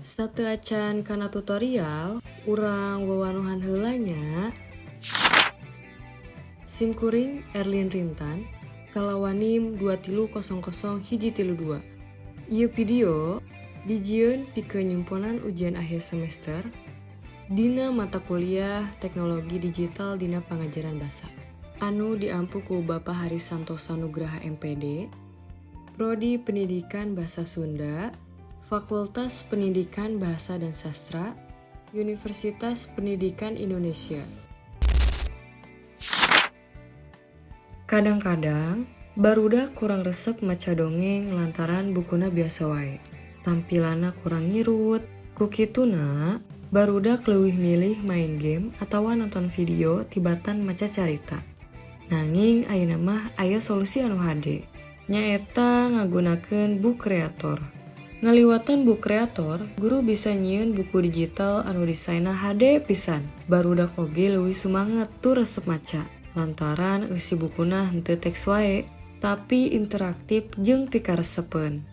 Sateu acan kana tutorial, urang wawanuhan heulanya simkuring Erlin Rintan kalawanim 2300132. Ieu video dijieun pikeun nyumpunan ujian akhir semester dina mata kuliah Teknologi Digital dina Pangajaran Basa anu diampu ku Bapak Haris Santosa Nugraha MPD, Prodi Pendidikan Bahasa Sunda, Fakultas Pendidikan Bahasa dan Sastra, Universitas Pendidikan Indonesia. Kadang-kadang, barudak kurang resep maca dongeng lantaran bukuna biasa wae. Tampilana kurang ngirut, kukituna barudak leuwih milih main game atawa nonton video tibatan maca carita. Nanging ayeuna mah aya solusi anu hade, nyaeta ngagunakeun book creator. Ngaliwatan book creator, guru bisa nyieun buku digital anu desainna HD pisan. Barudak oge leuwih sumanget tu resep maca. Lantaran isi bukuna henteu teks wae, tapi interaktif jeung pikaresepeun.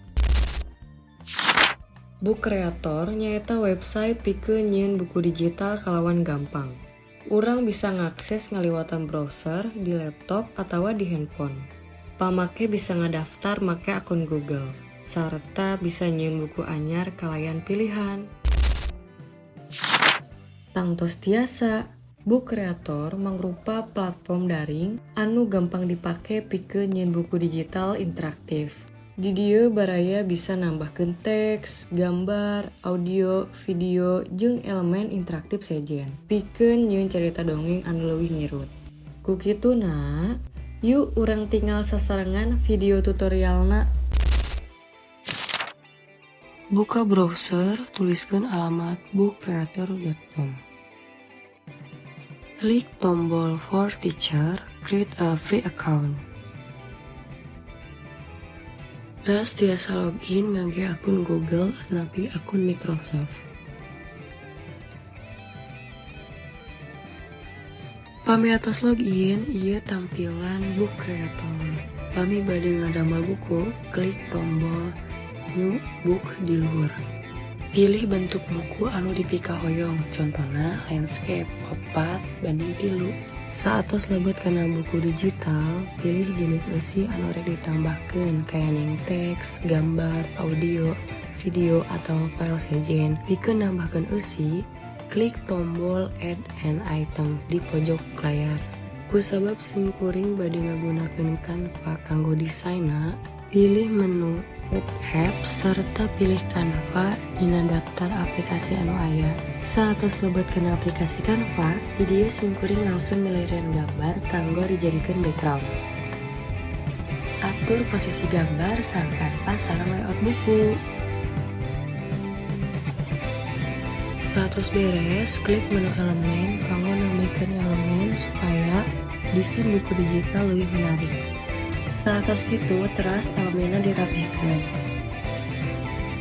Book creator nyaeta website pikeun nyieun buku digital kalawan gampang. Urang bisa ngakses ngaliwatan browser di laptop atawa di handphone. Pamake bisa ngadaftar make akun Google, sarta bisa nyieun buku anyar kalayan pilihan. Tangtos tiasa, book creator mangrupa platform daring anu gampang dipake pikeun nyieun buku digital interaktif. Di dieu baraya bisa nambahkeun teks, gambar, audio, video, jeung elemen interaktif sejen. Pikeun nyieun carita dongeng anu leuwih ngirut. Kukituna, yuk urang tinggal sasarengan video tutorialna. Buka browser, tuliskeun alamat bookcreator.com. Klik tombol For Teacher, create a free account. Ras tiasa login ngangge akun Google atanapi akun Microsoft. Pami atos login, ieu tampilan book creator. Pami bade ngadamel buku, klik tombol New Book di luhur. Pilih bentuk buku anu dipika hoyong, contohna landscape 4:3. Saatos lebet kana buku digital, pilih jenis eusi anu rek ditambahkeun kaya ning teks, gambar, audio, video, atau file sejen. Pikeun nambahkeun eusi, klik tombol Add an Item di pojok layar. Kusabab simkuring bade ngagunakeun Canva kanggo desainna, pilih menu Add Apps serta pilih Canva dina daftar aplikasi anu aya. Saatos lebet kena aplikasi Canva, di dieu simkuring langsung milarian gambar kanggo dijadikeun background. Atur posisi gambar sareng Canva sareng layout buku. Saatos beres, klik menu elemen kanggo nambahkeun elemen supaya desain buku digital lebih menarik. Saatos kitu teras elemenna dirapihkeun.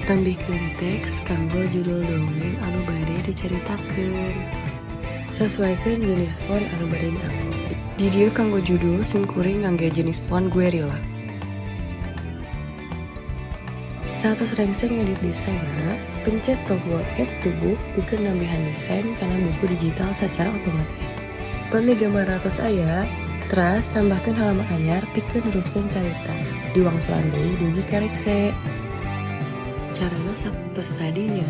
Tambihkeun teks kanggo judul dongeng anu bade dicaritakeun. Sesuaikeun jenis font anu bade dianggo. Di dieu kanggo judul simkuring ngangge jenis font Guerilla. Saatos rengseng edit desainna, pencet tombol Add to Book pikeun nambihan desain kana buku digital secara otomatis. Pami gambar ratos aya, teras tambahkeun halaman anyar pikeun neruskeun carita. Diwangsulan deui dugi karekse. Carana saputos tadinya.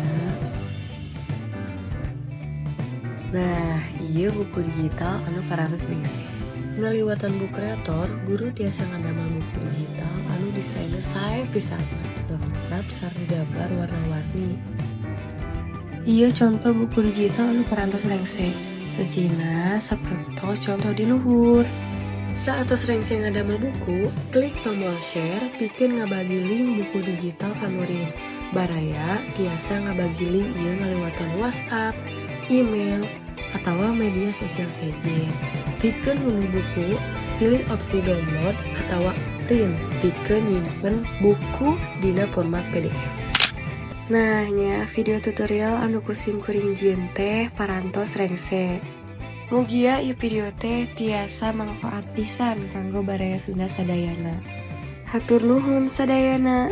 Nah, ieu buku digital anu parantos rengseng. Ngaliwatan book creator, guru tiasa ngadamel buku digital anu desainna sae pisan, lengkap sareng gambar warna-warni. Ieu contoh buku digital anu parantos rengseng. Eusina sapertos contoh di luhur. Saatos rengseng ngadamel buku, klik tombol share pikeun ngabagi link buku digital ka murid. Baraya tiasa ngabagi link ieu ngaliwatan WhatsApp, email, atawa media sosial sejen. Pikeun ngunduh buku, pilih opsi download atawa print. Pikeun nyimpen buku dina format PDF. Nah nya video tutorial anu kusimkuring jieun teh parantos rengse. Mugia ieu video teh tiasa manfaat pisan kanggo baraya Sunda sadayana. Hatur nuhun sadayana.